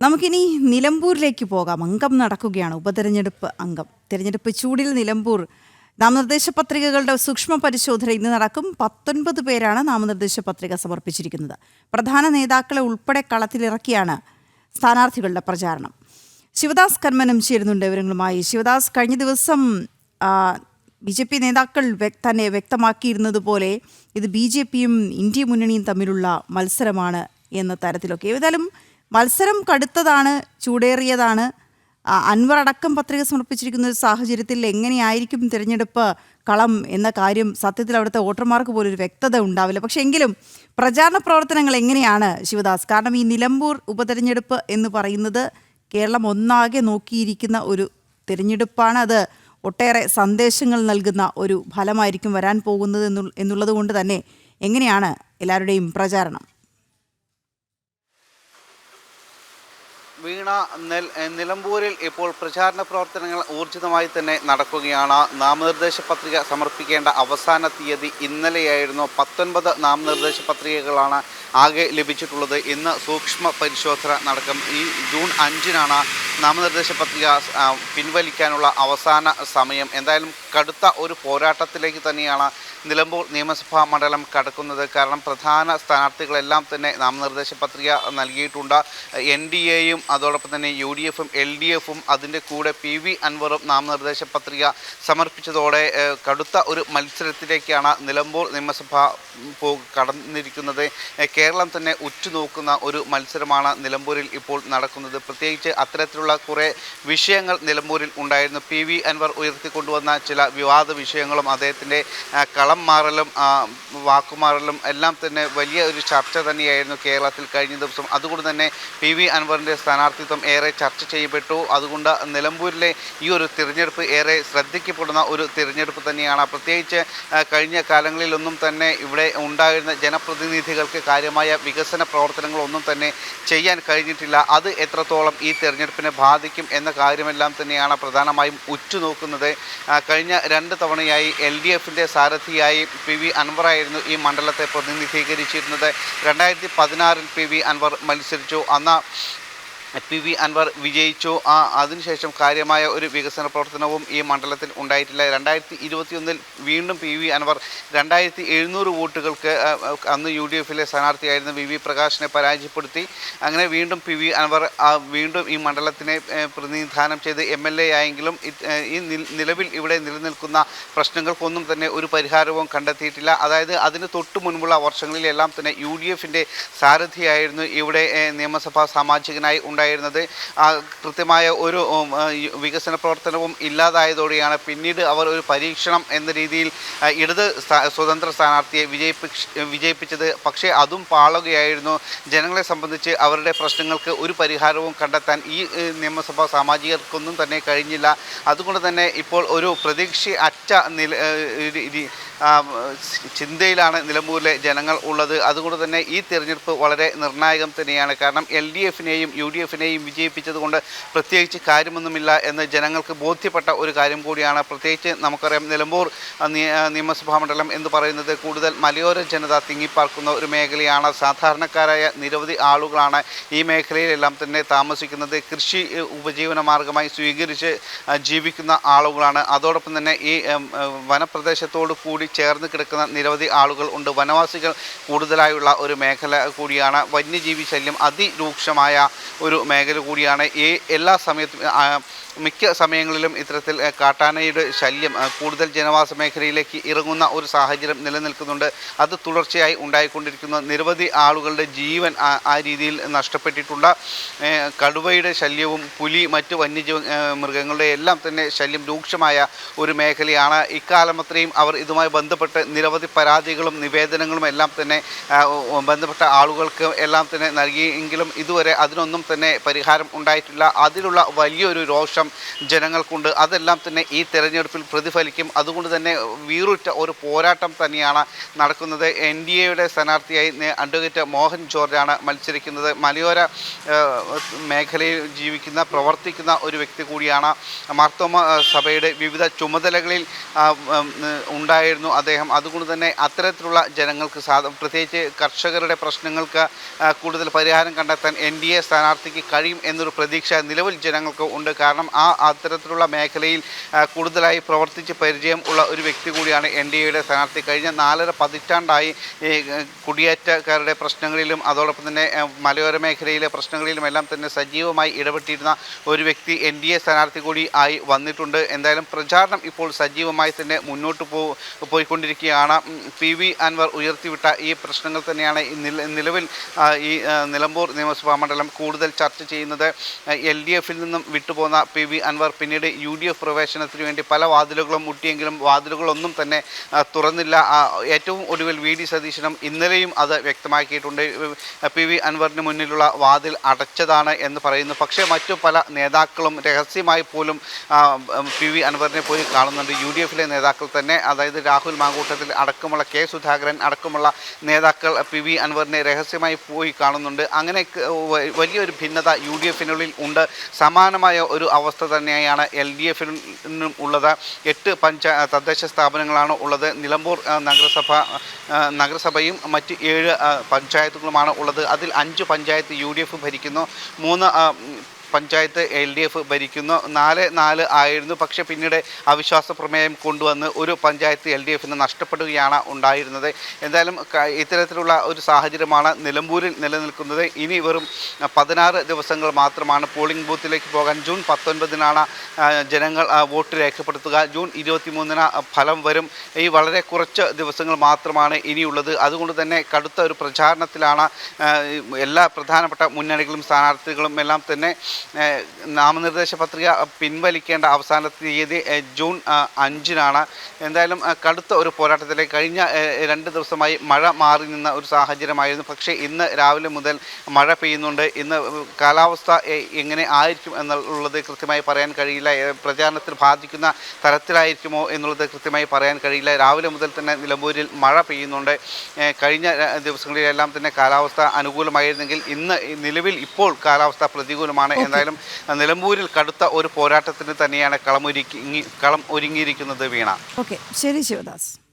നമുക്കിനി നിലമ്പൂരിലേക്ക് പോകാം. അംഗം നടക്കുകയാണ്, ഉപതെരഞ്ഞെടുപ്പ് അംഗം. തെരഞ്ഞെടുപ്പ് ചൂടിൽ നിലമ്പൂർ നാമനിർദ്ദേശ പത്രികകളുടെ സൂക്ഷ്മ പരിശോധന ഇന്ന് നടക്കും. 19 പേരാണ് നാമനിർദ്ദേശ പത്രിക സമർപ്പിച്ചിരിക്കുന്നത്. പ്രധാന നേതാക്കളെ ഉൾപ്പെടെ കളത്തിലിറക്കിയാണ് സ്ഥാനാർത്ഥികളുടെ പ്രചാരണം. ശിവദാസ് കന്മനം ചേരുന്നുണ്ട് വിവരങ്ങളുമായി. ശിവദാസ്, കഴിഞ്ഞ ദിവസം BJP നേതാക്കൾ തന്നെ വ്യക്തമാക്കിയിരുന്നത് പോലെ ഇത് BJPയും ഇന്ത്യ മുന്നണിയും തമ്മിലുള്ള മത്സരമാണ് എന്ന തരത്തിലൊക്കെ. ഏതായാലും മത്സരം കടുത്തതാണ്, ചൂടേറിയതാണ്. അൻവർ അടക്കം പത്രിക സമർപ്പിച്ചിരിക്കുന്ന ഒരു സാഹചര്യത്തിൽ എങ്ങനെയായിരിക്കും തിരഞ്ഞെടുപ്പ് കളം എന്ന കാര്യം സത്യത്തിൽ അവിടുത്തെ വോട്ടർമാർക്ക് പോലും ഒരു വ്യക്തത ഉണ്ടാവില്ല. പക്ഷേ എങ്കിലും പ്രചാരണ പ്രവർത്തനങ്ങൾ എങ്ങനെയാണ് ശിവദാസ്? കാരണം ഈ നിലമ്പൂർ ഉപതെരഞ്ഞെടുപ്പ് എന്ന് പറയുന്നത് കേരളം ഒന്നാകെ നോക്കിയിരിക്കുന്ന ഒരു തിരഞ്ഞെടുപ്പാണ്. അത് ഒട്ടേറെ സന്ദേശങ്ങൾ നൽകുന്ന ഒരു ഫലമായിരിക്കും വരാൻ പോകുന്നത് എന്നുള്ളത് കൊണ്ട് തന്നെ എങ്ങനെയാണ് എല്ലാവരുടെയും പ്രചാരണം? വീണ, നിലമ്പൂരിൽ ഇപ്പോൾ പ്രചാരണ പ്രവർത്തനങ്ങൾ ഊർജിതമായി തന്നെ നടക്കുകയാണ്. നാമനിർദ്ദേശ പത്രിക സമർപ്പിക്കേണ്ട അവസാന തീയതി ഇന്നലെയായിരുന്നു. 19 നാമനിർദ്ദേശ പത്രികകളാണ് ആകെ ലഭിച്ചിട്ടുള്ളത്. ഇന്ന് സൂക്ഷ്മ പരിശോധന നടക്കും. ഈ ജൂൺ 5-നാണ് നാമനിർദ്ദേശ പത്രിക പിൻവലിക്കാനുള്ള അവസാന സമയം. എന്തായാലും കടുത്ത ഒരു പോരാട്ടത്തിലേക്ക് തന്നെയാണ് നിലമ്പൂർ നിയമസഭാ മണ്ഡലം കടക്കുന്നത്. കാരണം പ്രധാന സ്ഥാനാർത്ഥികളെല്ലാം തന്നെ നാമനിർദ്ദേശ പത്രിക നൽകിയിട്ടുണ്ട്. NDAയും അതോടൊപ്പം തന്നെ UDFും LDFും അതിൻ്റെ കൂടെ PV അൻവറും നാമനിർദ്ദേശ പത്രിക സമർപ്പിച്ചതോടെ കടുത്ത ഒരു മത്സരത്തിലേക്കാണ് നിലമ്പൂർ നിയമസഭ കടന്നിരിക്കുന്നത്. കേരളം തന്നെ ഉറ്റുനോക്കുന്ന ഒരു മത്സരമാണ് നിലമ്പൂരിൽ ഇപ്പോൾ നടക്കുന്നത്. പ്രത്യേകിച്ച് അത്തരത്തിലുള്ള കുറേ വിഷയങ്ങൾ നിലമ്പൂരിൽ ഉണ്ടായിരുന്നു. PV അൻവർ ഉയർത്തിക്കൊണ്ടുവന്ന ചില വിവാദ വിഷയങ്ങളും അദ്ദേഹത്തിൻ്റെ കളം മാറലും വാക്കുമാറലും എല്ലാം തന്നെ വലിയ ഒരു ചർച്ച തന്നെയായിരുന്നു കേരളത്തിൽ കഴിഞ്ഞ ദിവസം. അതുകൊണ്ട് തന്നെ PV അൻവറിൻ്റെ സ്ഥാനാർത്ഥിത്വം ഏറെ ചർച്ച ചെയ്യപ്പെട്ടു. അതുകൊണ്ട് നിലമ്പൂരിലെ ഈ ഒരു തിരഞ്ഞെടുപ്പ് ഏറെ ശ്രദ്ധിക്കപ്പെടുന്ന ഒരു തിരഞ്ഞെടുപ്പ് തന്നെയാണ്. പ്രത്യേകിച്ച് കഴിഞ്ഞ കാലങ്ങളിലൊന്നും തന്നെ ഇവിടെ ഉണ്ടായിരുന്ന ജനപ്രതിനിധികൾക്ക് കാര്യമായ വികസന പ്രവർത്തനങ്ങളൊന്നും തന്നെ ചെയ്യാൻ കഴിഞ്ഞിട്ടില്ല. അത് എത്രത്തോളം ഈ തിരഞ്ഞെടുപ്പിനെ ബാധിക്കും എന്ന കാര്യമെല്ലാം തന്നെയാണ് പ്രധാനമായും ഉറ്റുനോക്കുന്നത്. കഴിഞ്ഞ 2 തവണയായി LDFിൻ്റെ സാരഥിയായി PV അൻവറായിരുന്നു ഈ മണ്ഡലത്തെ പ്രതിനിധീകരിച്ചിരുന്നത്. 2016-ൽ PV അൻവർ മത്സരിച്ചു. അന്ന് PV അൻവർ വിജയിച്ചു. അതിനുശേഷം കാര്യമായ ഒരു വികസന പ്രവർത്തനവും ഈ മണ്ഡലത്തിൽ ഉണ്ടായിട്ടില്ല. 2021-ൽ വീണ്ടും PV അൻവർ 2700 വോട്ടുകൾക്ക് അന്ന് UDFിലെ സ്ഥാനാർത്ഥിയായിരുന്ന VV പ്രകാശിനെ പരാജയപ്പെടുത്തി. അങ്ങനെ വീണ്ടും PV അൻവർ വീണ്ടും ഈ മണ്ഡലത്തിനെ പ്രതിനിധാനം ചെയ്ത് MLA ആയെങ്കിലും ഈ നിലവിൽ ഇവിടെ നിലനിൽക്കുന്ന പ്രശ്നങ്ങൾക്കൊന്നും തന്നെ ഒരു പരിഹാരവും കണ്ടെത്തിയിട്ടില്ല. അതായത് അതിന് തൊട്ട് മുൻപുള്ള വർഷങ്ങളിലെല്ലാം തന്നെ UDFിൻ്റെ സാരഥിയായിരുന്നു ഇവിടെ നിയമസഭാ സാമാജികനായി ഉണ്ടായിരുന്നത്. കൃത്യമായ ഒരു വികസന പ്രവർത്തനവും ഇല്ലാതായതോടെയാണ് പിന്നീട് അവർ ഒരു പരീക്ഷണം എന്ന രീതിയിൽ ഇടത് സ്വതന്ത്ര സ്ഥാനാർത്ഥിയെ വിജയിപ്പിച്ചത്. പക്ഷേ അതും പാളുകയായിരുന്നു. ജനങ്ങളെ സംബന്ധിച്ച് അവരുടെ പ്രശ്നങ്ങൾക്ക് ഒരു പരിഹാരവും കണ്ടെത്താൻ ഈ നിയമസഭാ സാമാജികർക്കൊന്നും തന്നെ കഴിഞ്ഞില്ല. അതുകൊണ്ട് തന്നെ ഇപ്പോൾ ഒരു പ്രതീക്ഷ അറ്റ ചിന്തയിലാണ് നിലമ്പൂരിലെ ജനങ്ങൾ ഉള്ളത്. അതുകൊണ്ട് തന്നെ ഈ തിരഞ്ഞെടുപ്പ് വളരെ നിർണായകം തന്നെയാണ്. കാരണം LDFിനെയും UDFിനെയും വിജയിപ്പിച്ചത് കൊണ്ട് പ്രത്യേകിച്ച് കാര്യമൊന്നുമില്ല എന്ന് ജനങ്ങൾക്ക് ബോധ്യപ്പെട്ട ഒരു കാര്യം കൂടിയാണ്. പ്രത്യേകിച്ച് നമുക്കറിയാം, നിലമ്പൂർ നിയമസഭാ മണ്ഡലം എന്ന് പറയുന്നത് കൂടുതൽ മലയോര ജനത തിങ്ങിപ്പാർക്കുന്ന ഒരു മേഖലയാണ്. സാധാരണക്കാരായ നിരവധി ആളുകളാണ് ഈ മേഖലയിലെല്ലാം തന്നെ താമസിക്കുന്നത്. കൃഷി ഉപജീവന മാർഗമായി സ്വീകരിച്ച് ജീവിക്കുന്ന ആളുകളാണ്. അതോടൊപ്പം തന്നെ ഈ വനപ്രദേശത്തോട് കൂടി ചേർന്ന് കിടക്കുന്ന നിരവധി ആളുകൾ ഉണ്ട്. വനവാസികൾ കൂടുതലായുള്ള ഒരു മേഖല കൂടിയാണ്. വന്യജീവി ശല്യം അതിരൂക്ഷമായ ഒരു മേഖല കൂടിയാണ്. ഈ എല്ലാ സമയത്തും മിക്ക സമയങ്ങളിലും ഇത്തരത്തിൽ കാട്ടാനയുടെ ശല്യം കൂടുതൽ ജനവാസ മേഖലയിലേക്ക് ഇറങ്ങുന്ന ഒരു സാഹചര്യം നിലനിൽക്കുന്നുണ്ട്. അത് തുടർച്ചയായി ഉണ്ടായിക്കൊണ്ടിരിക്കുന്ന നിരവധി ആളുകളുടെ ജീവൻ ആ രീതിയിൽ നഷ്ടപ്പെട്ടിട്ടുണ്ട്. കടുവയുടെ ശല്യവും പുലി മറ്റ് വന്യജീവ മൃഗങ്ങളുടെ എല്ലാം തന്നെ ശല്യം രൂക്ഷമായ ഒരു മേഖലയാണ്. ഇക്കാലം അത്രയും അവർ ഇതുമായി ബന്ധപ്പെട്ട് നിരവധി പരാതികളും നിവേദനങ്ങളും എല്ലാം തന്നെ ബന്ധപ്പെട്ട ആളുകൾക്ക് എല്ലാം തന്നെ നൽകിയെങ്കിലും ഇതുവരെ അതിനൊന്നും തന്നെ പരിഹാരം ഉണ്ടായിട്ടില്ല. അതിലുള്ള വലിയൊരു രോഷം ജനങ്ങൾക്കുണ്ട്. അതെല്ലാം തന്നെ ഈ തെരഞ്ഞെടുപ്പിൽ പ്രതിഫലിക്കും. അതുകൊണ്ട് തന്നെ വീറുറ്റ ഒരു പോരാട്ടം തന്നെയാണ് നടക്കുന്നത്. NDAയുടെ സ്ഥാനാർത്ഥിയായി അഡ്വക്കേറ്റ് മോഹൻ ജോർജാണ് മത്സരിക്കുന്നത്. മലയോര മേഖലയിൽ ജീവിക്കുന്ന പ്രവർത്തിക്കുന്ന ഒരു വ്യക്തി കൂടിയാണ്. മാർത്തോമ സഭയുടെ വിവിധ ചുമതലകളിൽ ഉണ്ടായിരുന്നു അദ്ദേഹം. അതുകൊണ്ട് തന്നെ അത്തരത്തിലുള്ള ജനങ്ങൾക്ക് പ്രത്യേകിച്ച് കർഷകരുടെ പ്രശ്നങ്ങൾക്ക് കൂടുതൽ പരിഹാരം കണ്ടെത്താൻ NDA സ്ഥാനാർത്ഥിക്ക് സ്ഥാനാർത്ഥിക്ക് കഴിയും എന്നൊരു പ്രതീക്ഷ നിലവിൽ ജനങ്ങൾക്ക് ഉണ്ട്. കാരണം അത്തരത്തിലുള്ള മേഖലയിൽ കൂടുതലായി പ്രവർത്തിച്ച് പരിചയം ഉള്ള ഒരു വ്യക്തി കൂടിയാണ് NDAയുടെ സ്ഥാനാർത്ഥി. കഴിഞ്ഞ 4.5 പതിറ്റാണ്ടായി കുടിയേറ്റക്കാരുടെ പ്രശ്നങ്ങളിലും അതോടൊപ്പം തന്നെ മലയോര മേഖലയിലെ പ്രശ്നങ്ങളിലുമെല്ലാം തന്നെ സജീവമായി ഇടപെട്ടിരുന്ന ഒരു വ്യക്തി NDA സ്ഥാനാർത്ഥി കൂടി ആയി വന്നിട്ടുണ്ട്. എന്തായാലും പ്രചാരണം ഇപ്പോൾ സജീവമായി തന്നെ മുന്നോട്ട് പോയിക്കൊണ്ടിരിക്കുകയാണ്. PV അൻവർ ഉയർത്തിവിട്ട ഈ പ്രശ്നങ്ങൾ തന്നെയാണ് നിലവിൽ ഈ നിലമ്പൂർ നിയമസഭാ മണ്ഡലം കൂടുതൽ ചർച്ച ചെയ്യുന്നത്. LDFിൽ നിന്നും വിട്ടുപോന്ന PV അൻവർ പിന്നീട് UDF പ്രവേശനത്തിന് വേണ്ടി പല വാതിലുകളും മുട്ടിയെങ്കിലും വാതിലുകളൊന്നും തന്നെ തുറന്നില്ല. ഏറ്റവും ഒടുവിൽ VD സതീശനും ഇന്നലെയും അത് വ്യക്തമാക്കിയിട്ടുണ്ട്. PV അൻവറിന് മുന്നിലുള്ള വാതിൽ അടച്ചതാണ് എന്ന് പറയുന്നു. പക്ഷേ മറ്റു പല നേതാക്കളും രഹസ്യമായി പോലും PV അൻവറിനെ പോയി കാണുന്നുണ്ട്. UDFിലെ നേതാക്കൾ തന്നെ, അതായത് രാഹുൽ മാങ്കൂട്ടത്തിൽ അടക്കമുള്ള K സുധാകരൻ അടക്കമുള്ള നേതാക്കൾ PV അൻവറിനെ രഹസ്യമായി പോയി കാണുന്നുണ്ട്. അങ്ങനെ വലിയൊരു ഭിന്നത UDFിനുള്ളിൽ ഉണ്ട്. സമാനമായ ഒരു അവസ്ഥ തന്നെയാണ് LDFിനും ഉള്ളത്. 8 തദ്ദേശ സ്ഥാപനങ്ങളാണ് ഉള്ളത്. നിലമ്പൂർ നഗരസഭയും മറ്റ് 7 പഞ്ചായത്തുകളുമാണ് ഉള്ളത്. അതിൽ 5 പഞ്ചായത്ത് UDF ഭരിക്കുന്നു, 3 പഞ്ചായത്ത് LDF ഭരിക്കുന്നു. 4 ആയിരുന്നു. പക്ഷേ പിന്നീട് അവിശ്വാസ പ്രമേയം കൊണ്ടുവന്ന് ഒരു പഞ്ചായത്ത് LDFിന് നഷ്ടപ്പെടുകയാണ് ഉണ്ടായിരുന്നത്. എന്തായാലും ഇത്തരത്തിലുള്ള ഒരു സാഹചര്യമാണ് നിലമ്പൂരിൽ നിലനിൽക്കുന്നത്. ഇനി വെറും 16 ദിവസങ്ങൾ മാത്രമാണ് പോളിംഗ് ബൂത്തിലേക്ക് പോകാൻ. ജൂൺ 19-നാണ് ജനങ്ങൾ വോട്ട് രേഖപ്പെടുത്തുക. ജൂൺ 23-ന് ഫലം വരും. ഈ വളരെ കുറച്ച് ദിവസങ്ങൾ മാത്രമാണ് ഇനിയുള്ളത്. അതുകൊണ്ട് തന്നെ കടുത്ത ഒരു പ്രചാരണത്തിലാണ് എല്ലാ പ്രധാനപ്പെട്ട മുന്നണികളും സ്ഥാനാർത്ഥികളും എല്ലാം തന്നെ. നാമനിർദ്ദേശ പത്രിക പിൻവലിക്കേണ്ട അവസാന തീയതി ജൂൺ 5-നാണ്. എന്തായാലും കടുത്ത ഒരു പോരാട്ടത്തിലേക്ക് കഴിഞ്ഞ 2 ദിവസമായി മഴ മാറി നിന്ന ഒരു സാഹചര്യമായിരുന്നു. പക്ഷേ ഇന്ന് രാവിലെ മുതൽ മഴ പെയ്യുന്നുണ്ട്. ഇന്ന് കാലാവസ്ഥ എങ്ങനെ ആയിരിക്കും എന്നുള്ളത് കൃത്യമായി പറയാൻ കഴിയില്ല. പ്രചാരണത്തിൽ ബാധിക്കുന്ന തരത്തിലായിരിക്കുമോ എന്നുള്ളത് കൃത്യമായി പറയാൻ കഴിയില്ല. രാവിലെ മുതൽ തന്നെ നിലമ്പൂരിൽ മഴ പെയ്യുന്നുണ്ട്. കഴിഞ്ഞ ദിവസങ്ങളിലെല്ലാം തന്നെ കാലാവസ്ഥ അനുകൂലമായിരുന്നെങ്കിൽ ഇന്ന് നിലവിൽ ഇപ്പോൾ കാലാവസ്ഥ പ്രതികൂലമാണ്. എന്തായാലും നിലമ്പൂരിൽ കടുത്ത ഒരു പോരാട്ടത്തിന് തന്നെയാണ് കളം ഒരുങ്ങിയിരിക്കുന്നത് വീണ. ഓക്കെ, ശരി ശിവദാസ്.